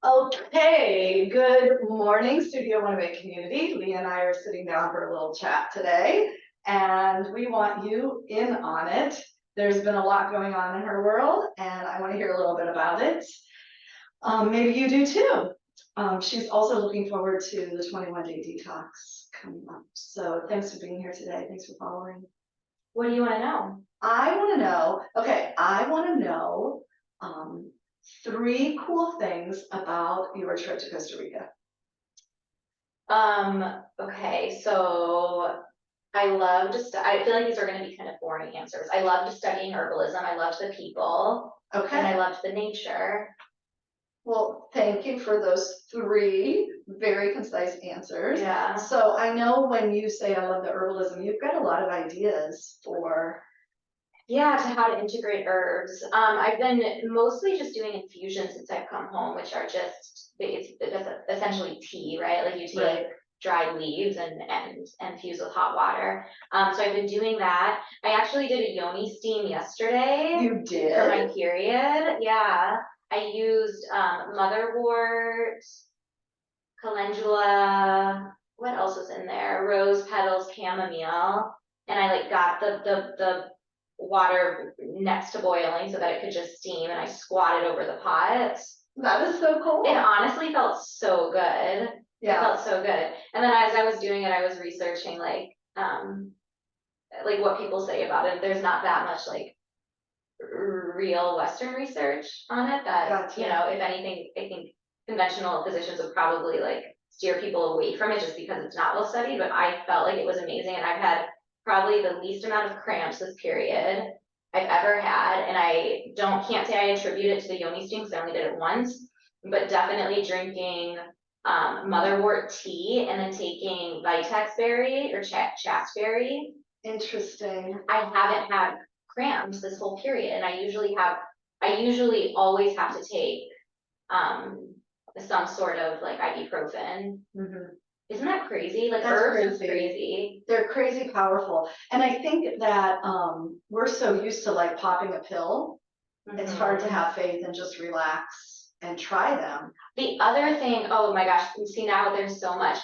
Okay, good morning, Studio 108 community. Leah and I are sitting down for a little chat today, and we want you in on it. There's been a lot going on in her world, and I want to hear a little bit about it. Maybe you do too. She's also looking forward to the 21-day detox coming up. So thanks for being here today. Thanks for following. What do you want to know? I want to know, I want to know 3 cool things about your trip to Costa Rica. Okay, so I love I feel like these are going to be kind of boring answers. I loved studying herbalism. I loved the people. Okay. And I loved the nature. Well, thank you for those 3 very concise answers. Yeah. So I know when you say I love the herbalism, you've got a lot of ideas for. Yeah, to how to integrate herbs. I've been mostly just doing infusions since I've come home, which are just, it's essentially tea, right? Like you take dried leaves and infuse with hot water. So I've been doing that. I actually did a yoni steam yesterday. You did? For my period, yeah. I used motherwort, calendula, what else was in there? Rose petals, chamomile. And I like got the water next to boiling so that it could just steam, and I squatted over the pot. That is so cool. It honestly felt so good. Yeah. It felt so good. And then as I was doing it, I was researching like what people say about it. There's not that much like real Western research on it that, Gotcha. You know, if anything, I think conventional physicians would probably like steer people away from it just because it's not well studied, but I felt like it was amazing, and I've had probably the least amount of cramps this period I've ever had, and I can't say I attribute it to the yoni steam because I only did it once, but definitely drinking motherwort tea and then taking vitex berry or chasteberry. Interesting. I haven't had cramps this whole period, and I usually always have to take some sort of like ibuprofen. Mm-hmm. Isn't that crazy? Like That's herbs crazy. Are crazy. They're crazy powerful. And I think that we're so used to like popping a pill. Mm-hmm. It's hard to have faith and just relax and try them. The other thing, oh my gosh, see now there's so much.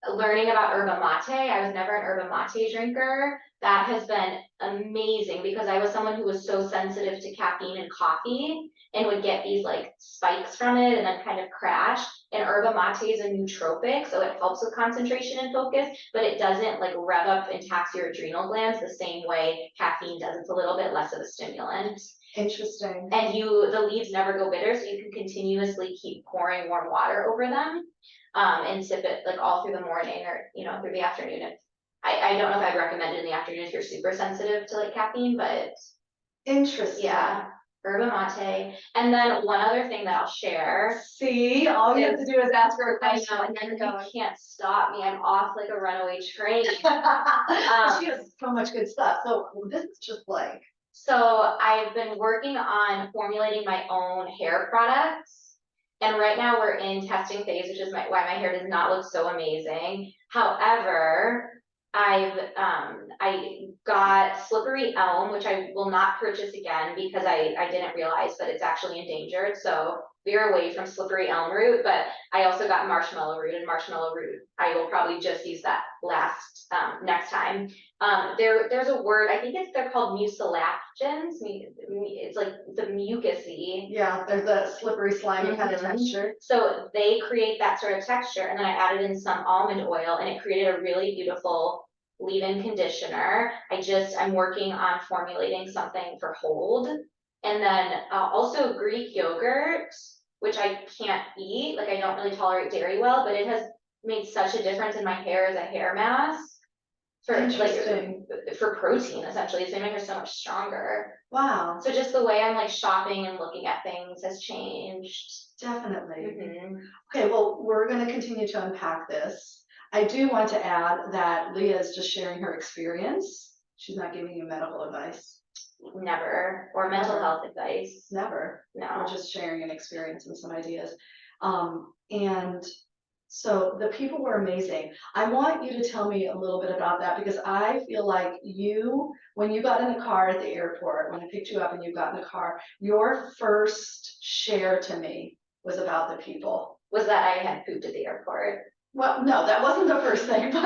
Learning about yerba mate. I was never an yerba mate drinker. That has been amazing because I was someone who was so sensitive to caffeine and coffee and would get these like spikes from it and then kind of crash. And yerba mate is a nootropic, so it helps with concentration and focus, but it doesn't like rev up and tax your adrenal glands the same way caffeine does. It's a little bit less of a stimulant. Interesting. And the leaves never go bitter, so you can continuously keep pouring warm water over them. And sip it like all through the morning or, you know, through the afternoon. I don't know if I'd recommend it in the afternoon if you're super sensitive to like caffeine, but. Interesting. Yeah, yerba mate. And then one other thing that I'll share. See, all you have to do is ask her a question. I know, and then you can't stop me. I'm off like a runaway train. She has so much good stuff. So this is just like. So I've been working on formulating my own hair products. And right now we're in testing phase, which is why my hair does not look so amazing. However, I got slippery elm, which I will not purchase again because I didn't realize that it's actually endangered. So we're away from slippery elm root, but I also got marshmallow root, and marshmallow root, I will probably just use that next time. There's a word, I think they're called mucilagins. It's like the mucusy. Yeah, there's a slippery slimy kind of texture. So they create that sort of texture, and then I added in some almond oil, and it created a really beautiful leave-in conditioner. I'm working on formulating something for hold, and then also Greek yogurt, which I can't eat. Like I don't really tolerate dairy well, but it has made such a difference in my hair as a hair mask. For protein, essentially. It's made my hair so much stronger. Wow. So just the way I'm like shopping and looking at things has changed. Definitely. Mm-hmm. Okay, well, we're going to continue to unpack this. I do want to add that Leah is just sharing her experience. She's not giving you medical advice. Never. Or mental health advice. Never. No. We're just sharing an experience and some ideas. And so the people were amazing. I want you to tell me a little bit about that because I feel like when you got in the car at the airport, when I picked you up and you got in the car, your first share to me was about the people. Was that I had pooped at the airport. Well, no, that wasn't the first thing, but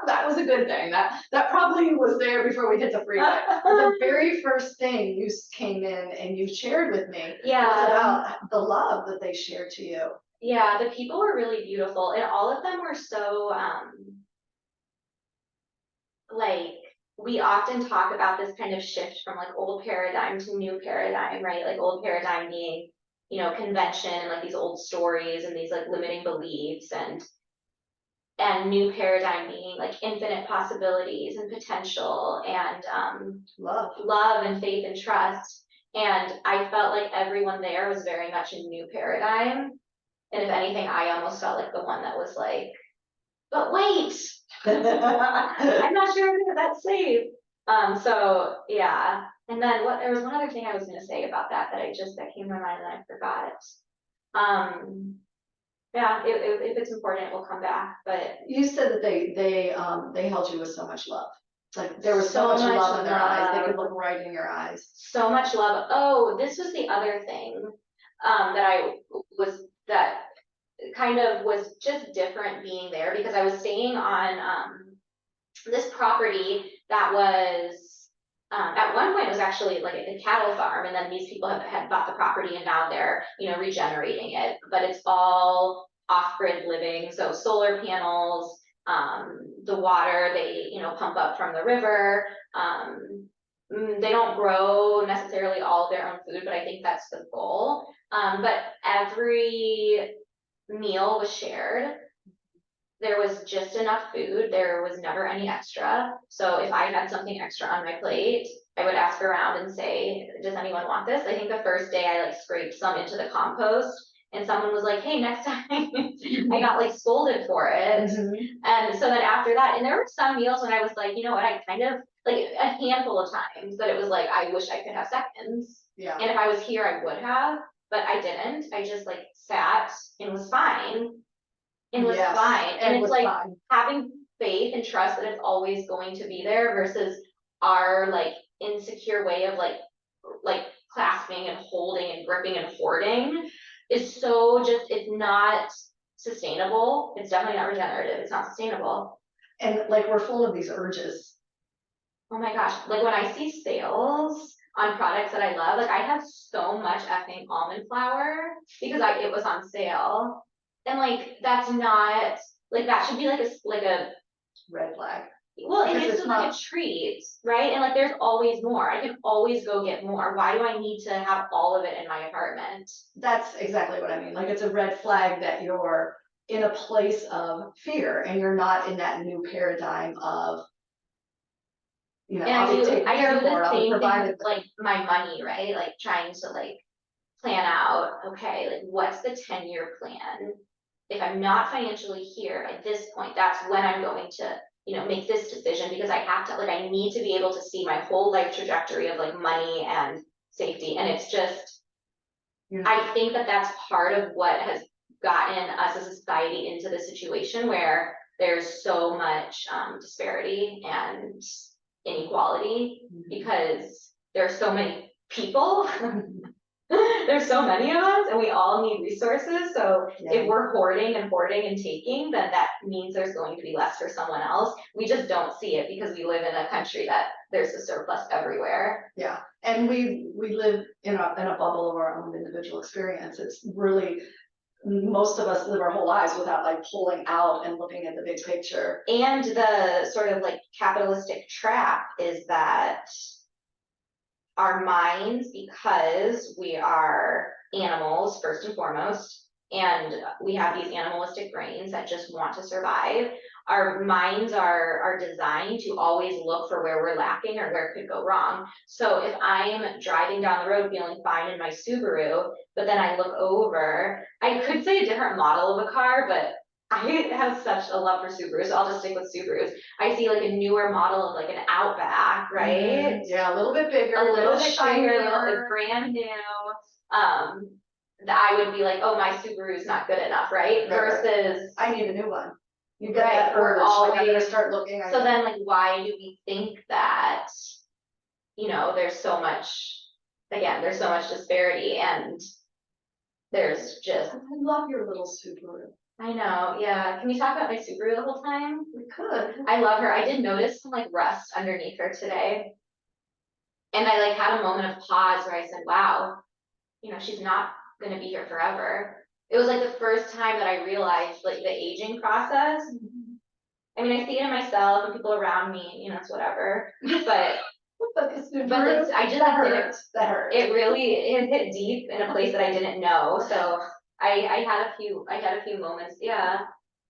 that was a good thing. That probably was there before we hit the freeway. But the very first thing you came in and you shared with me was about the love that they shared to you. Yeah, the people were really beautiful, and all of them were so, like, we often talk about this kind of shift from like old paradigm to new paradigm, right? Like old paradigm being, you know, convention and like these old stories and these like limiting beliefs, and new paradigm being like infinite possibilities and potential and love and faith and trust. And I felt like everyone there was very much a new paradigm. And if anything, I almost felt like the one that was like, but wait, I'm not sure if that's safe. So yeah. And then there was one other thing I was gonna say about that that came to my mind and I forgot. Yeah, if it's important, it will come back, but. You said that they held you with so much love. Like there was so much love in their eyes, they could look right in your eyes. So much love. Oh, this was the other thing, that kind of was just different being there, because I was staying on, this property that was, at one point it was actually like a cattle farm, and then these people had bought the property and now they're, you know, regenerating it, but it's all off-grid living, so solar panels, the water they, you know, pump up from the river, they don't grow necessarily all of their own food, but I think that's the goal. But every meal was shared. There was just enough food. There was never any extra. So if I had something extra on my plate, I would ask around and say, does anyone want this? I think the first day I like scraped some into the compost and someone was like, hey, next time. I got like scolded for it. And so then after that, and there were some meals when I was like, you know what, I kind of like a handful of times that it was like, I wish I could have seconds. Yeah. And if I was here, I would have, but I didn't. I just like sat and was fine. And was fine. And it's like having faith and trust that it's always going to be there versus our like insecure way of like clasping and holding and gripping and hoarding is so just, it's not sustainable. It's definitely not regenerative. It's not sustainable. And like we're full of these urges. Oh my gosh. Like when I see sales on products that I love, like I have so much effing almond flour because it was on sale. And like, that's not, like that should be like a red flag. Well, it is like a treat, right? And like, there's always more. I can always go get more. Why do I need to have all of it in my apartment? That's exactly what I mean. Like, it's a red flag that you're in a place of fear and you're not in that new paradigm of, you know, and I do the same thing with like my money, right? Like trying to like plan out, okay, like what's the 10-year plan? If I'm not financially here at this point, that's when I'm going to, you know, make this decision because I have to, like, I need to be able to see my whole life trajectory of like money and safety. And it's just, I think that that's part of what has gotten us as a society into the situation where there's so much disparity and inequality because there are so many people. There's so many of us and we all need resources. So if we're hoarding and taking, then that means there's going to be less for someone else. We just don't see it because we live in a country that there's a surplus everywhere. Yeah. And we live in a bubble of our own individual experience. It's really, most of us live our whole lives without like pulling out and looking at the big picture. And the sort of like capitalistic trap is that our minds, because we are animals first and foremost, and we have these animalistic brains that just want to survive, our minds are designed to always look for where we're lacking or where it could go wrong. So if I'm driving down the road feeling fine in my Subaru, but then I look over, I could say a different model of a car, but I have such a love for Subarus, so I'll just stick with Subarus. I see like a newer model of like an Outback, right? Yeah, a little bit bigger, a little bit shinier, a little bit brand new. I would be like, oh, my Subaru is not good enough, right? Versus I need a new one. You get that urge, like I'm gonna start looking. So then, like, why do we think that? You know, there's so much. Again, there's so much disparity, and there's just, I love your little Subaru. I know, yeah. Can we talk about my Subaru the whole time? We could. I love her. I did notice some like rust underneath her today. And I like had a moment of pause where I said, wow, you know, she's not gonna be here forever. It was like the first time that I realized like the aging process. I mean, I see it in myself and people around me, you know, it's whatever, but I just that didn't, hurt. That hurt. it really, it hit deep in a place that I didn't know, so I had a few moments, yeah,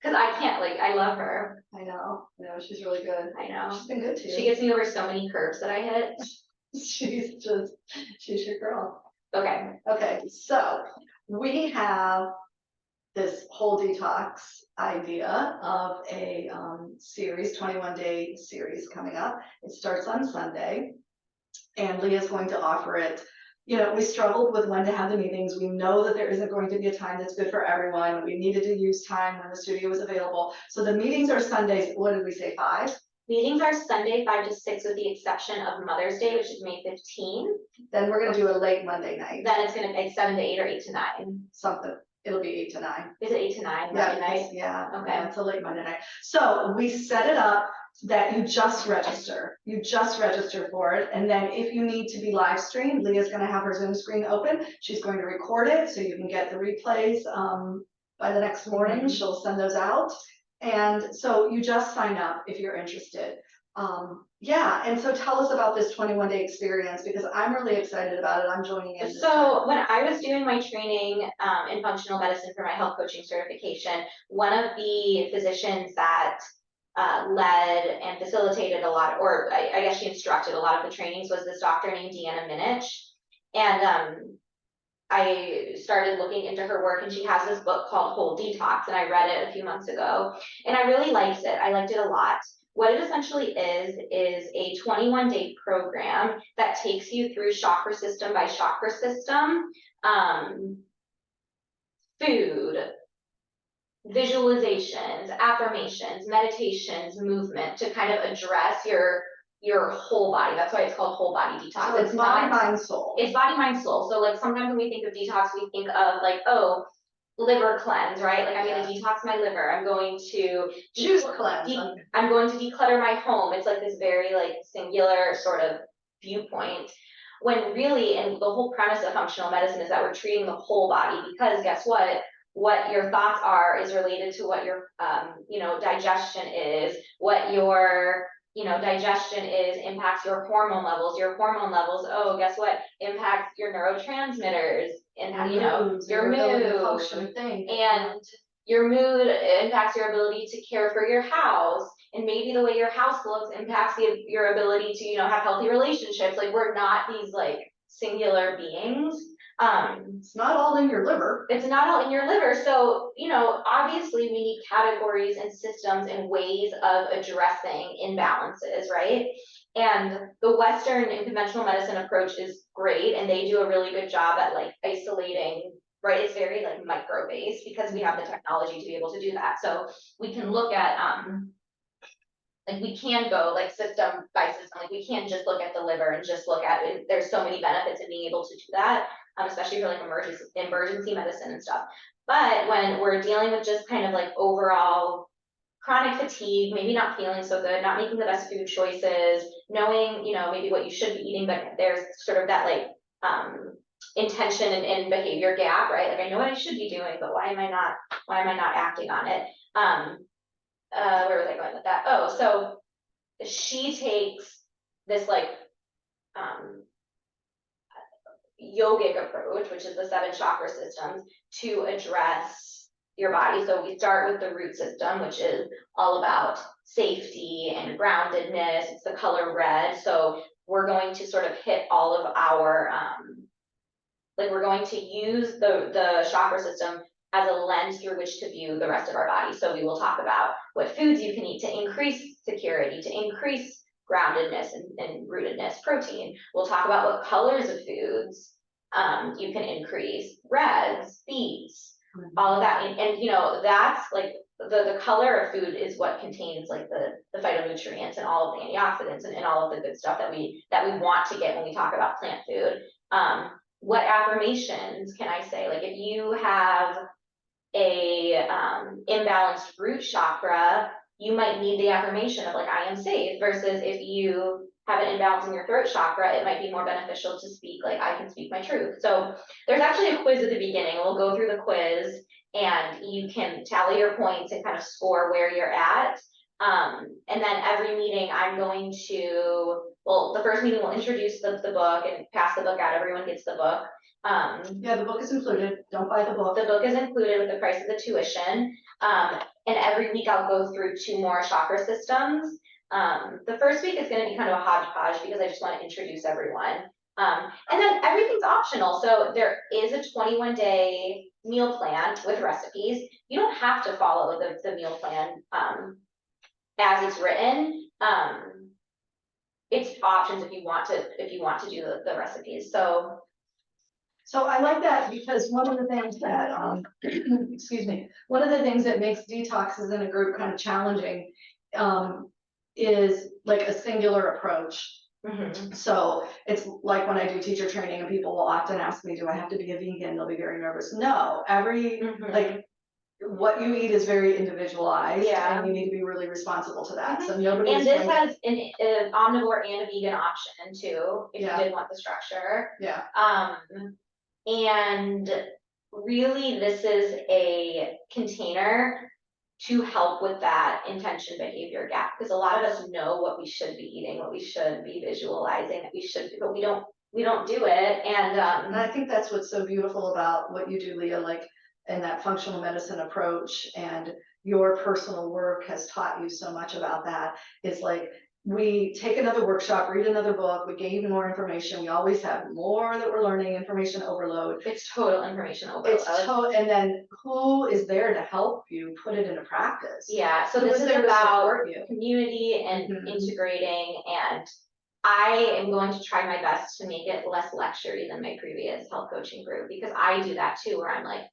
cause I can't, like, I love her. I know, she's really good. I know. She's been good to you. She gets me over so many curves that I hit. She's your girl. Okay. Okay, so we have this whole detox idea of a series, 21-day series coming up. It starts on Sunday, and Leah's going to offer it. You know, we struggled with when to have the meetings. We know that there isn't going to be a time that's good for everyone. We needed to use time when the studio was available. So the meetings are Sundays. What did we say, 5? Meetings are Sunday 5 to 6 with the exception of Mother's Day, which is May 15. Then we're gonna do a late Monday night. Then it's gonna be 7 to 8 or 8 to 9. Something. It'll be 8 to 9. Is it 8 to 9 Yeah, Monday night? yeah. Okay. Yeah, it's a late Monday night. So we set it up that you just register. You just register for it. And then if you need to be live streamed, Leah's gonna have her Zoom screen open. She's going to record it so you can get the replays by the next morning. She'll send those out. And so you just sign up if you're interested. Yeah, and so tell us about this 21-day experience, because I'm really excited about it. I'm joining in. So when I was doing my training in functional medicine for my health coaching certification, one of the physicians that led and facilitated a lot, or I guess she instructed a lot of the trainings, was this doctor named Deanna Minich. And I started looking into her work, and she has this book called Whole Detox, and I read it a few months ago, and I really liked it. I liked it a lot. What it essentially is a 21-day program that takes you through chakra system by chakra system, food, visualizations, affirmations, meditations, movement, to kind of address your whole body. That's why it's called whole body detox. So it's body, mind, soul. It's body, mind, soul. So like sometimes when we think of detox, we think of like, oh, liver cleanse, right? Like I'm going to detox my liver. I'm going to juice cleanse. I'm going to declutter my home. It's like this very like singular sort of viewpoint. When really, and the whole premise of functional medicine is that we're treating the whole body, because guess what? What your thoughts are is related to what your, digestion is. What your, digestion is impacts your hormone levels. Your hormone levels, oh, guess what? Impacts your neurotransmitters and your mood. Function thing. And your mood impacts your ability to care for your house. And maybe the way your house looks impacts your ability to, have healthy relationships. Like we're not these like singular beings. It's not all in your liver. It's not all in your liver. So, obviously we need categories and systems and ways of addressing imbalances, right? And the Western and conventional medicine approach is great, and they do a really good job at like isolating, right? It's very like micro-based because we have the technology to be able to do that. So we can look at, like we can go like system by system, like we can't just look at the liver and just look at it. There's so many benefits in being able to do that, especially for like emergency medicine and stuff. But when we're dealing with just kind of like overall chronic fatigue, maybe not feeling so good, not making the best food choices, knowing, maybe what you should be eating, but there's sort of that like intention and behavior gap, right? Like I know what I should be doing, but why am I not acting on it? Where was I going with that? Oh, so she takes this like yogic approach, which is the 7 chakra systems, to address your body. So we start with the root system, which is all about safety and groundedness. It's the color red. So we're going to sort of hit all of our, we're going to use the chakra system as a lens through which to view the rest of our body. So we will talk about what foods you can eat to increase security, to increase groundedness and rootedness, protein. We'll talk about what colors of foods you can increase, reds, beets, all of that. And that's like the color of food is what contains like the phytonutrients and all of the antioxidants and all of the good stuff that we want to get when we talk about plant food. what affirmations can I say? Like if you have a imbalanced root chakra, you might need the affirmation of like, I am safe, versus if you have an imbalance in your throat chakra, it might be more beneficial to speak like, I can speak my truth. So there's actually a quiz at the beginning. We'll go through the quiz and you can tally your points and kind of score where you're at. And then every meeting I'm going to, well, the first meeting we'll introduce the book and pass the book out. Everyone gets the book. Yeah, the book is included. Don't buy the book. The book is included with the price of the tuition. And every week I'll go through 2 more chakra systems. The first week is going to be kind of a hodgepodge because I just want to introduce everyone. And then everything's optional. So there is a 21-day meal plan with recipes. You don't have to follow the meal plan as it's written. It's options if you want to do the recipes. So I like that because one of the things that, excuse me, one of the things that makes detoxes in a group kind of challenging is like a singular approach. So it's like when I do teacher training and people will often ask me, do I have to be a vegan? They'll be very nervous. No, like what you eat is very individualized, and you need to be really responsible to that. So nobody. And this has an omnivore and a vegan option too, if you did want the structure. Yeah. And really this is a container to help with that intention behavior gap, because a lot of us know what we should be eating, what we should be visualizing, that we should, but we don't do it. And I think that's what's so beautiful about what you do, Leah, like in that functional medicine approach, and your personal work has taught you so much about that. It's like we take another workshop, read another book, we gain more information. We always have more that we're learning, information overload. It's total information overload. And then who is there to help you put it into practice? Yeah, so this is about community and integrating, and I am going to try my best to make it less lecture-y than my previous health coaching group, because I do that too, where I'm like,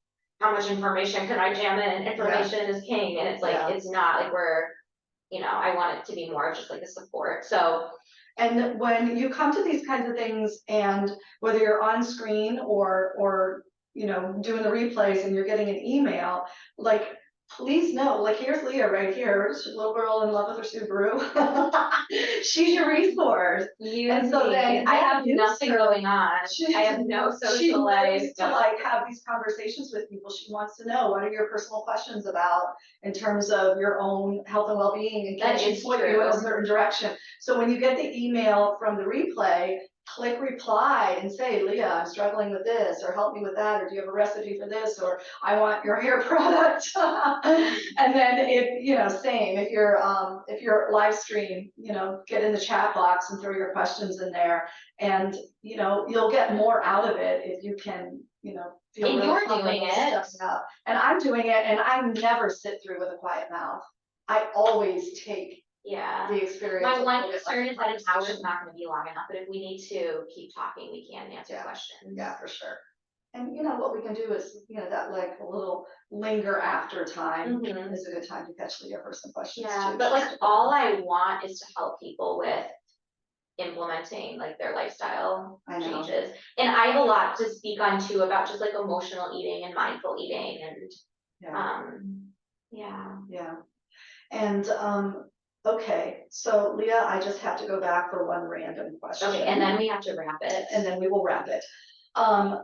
how much information can I jam in? Information is king, and it's like, it's not like we're, I want it to be more just like a support. So, and when you come to these kinds of things, and whether you're on screen or doing the replays and you're getting an email, like, please know, like, here's Leah right here. She's a little girl in love with her Subaru. She's your resource. And so then I have nothing going on. I have no social life. She to like have these conversations with people. She wants to know, what are your personal questions about in terms of your own health and well-being, and can she point you in a certain direction. So when you get the email from the replay, click reply and say, Leah, I'm struggling with this, or help me with that, or do you have a recipe for this, or I want your hair product. And then if, same, if you're live stream, get in the chat box and throw your questions in there, and, you'll get more out of it if you can, feel and really you're doing it. And I'm doing it, and I never sit through with a quiet mouth. I always take the experience. My one concern is that an hour is not going to be long enough, but if we need to keep talking, we can answer questions. Yeah, for sure. And what we can do is, that like a little linger after time is a good time to catch Leah for some questions too. But like all I want is to help people with implementing like their lifestyle changes. And I have a lot to speak on too about just like emotional eating and mindful eating, and And okay, so Leah, I just have to go back for one random question. Okay, and then we have to wrap it. And then we will wrap it.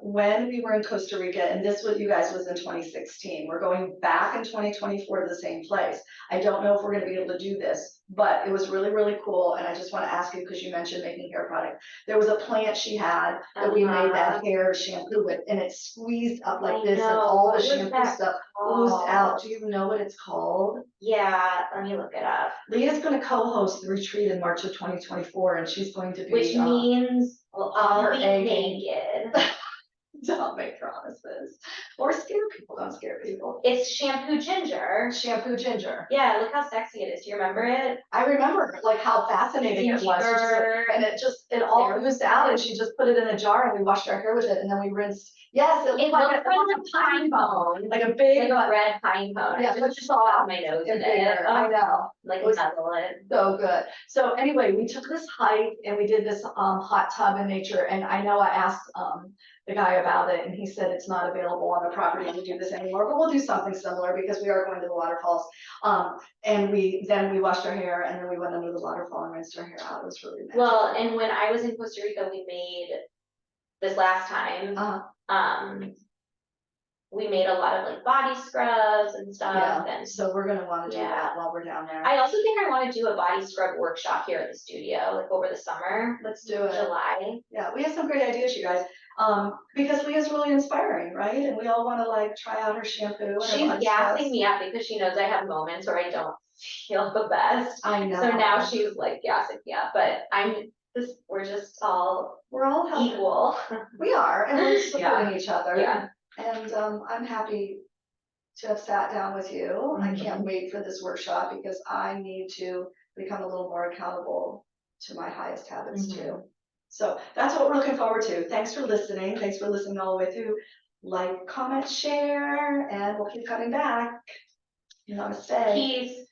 When we were in Costa Rica, and this was, you guys, was in 2016, we're going back in 2024 to the same place. I don't know if we're going to be able to do this, but it was really, really cool. And I just want to ask you, because you mentioned making hair product. There was a plant she had that we made that hair shampoo with, and it squeezed up like this, and all the shampoo stuff oozed out. Do you know what it's called? Yeah, let me look it up. Leah's going to co-host the retreat in March of 2024, and she's going to be, which means we'll all be naked. Don't make promises. Or scare people. Don't scare people. It's shampoo ginger. Shampoo ginger. Yeah, look how sexy it is. Do you remember it? I remember like how fascinating it was. And it it all oozed out and she just put it in a jar and we washed our hair with it and then we rinsed. Yes, it It looked like looked like a pine cone, like a big, like a red pine cone. yeah, I but just saw my nose in and it. bigger. I know. Like It was nuzzle it. so good. So anyway, we took this hike and we did this hot tub in nature. And I know I asked the guy about it and he said it's not available on the property to do this anymore, but we'll do something similar because we are going to the waterfalls. And then we washed our hair and then we went under the waterfall and rinsed our hair out. It was really nice. Well, and when I was in Costa Rica, we made this last time, we made a lot of like body scrubs and stuff. Yeah, And so we're gonna wanna do Yeah. that while we're down there. I also think I want to do a body scrub workshop here at the studio, like over the summer, Let's do it. July. Yeah, we have some great ideas, you guys. Because Leah's really inspiring, right? And we all wanna like try out her shampoo and her She's body gassing scrubs. me up because she knows I have moments where I don't feel the best. I know. So now she's like gassing me up, but we're just all We're all helping. equal. We are, and we're supporting each other. Yeah. And I'm happy to have sat down with you. I can't Mhm. wait for this workshop because I need to become a little more accountable to my highest habits too. So that's what we're looking forward to. Thanks for listening. Thanks for listening all the way through. Like, comment, share, and we'll keep coming back. Namaste. Peace.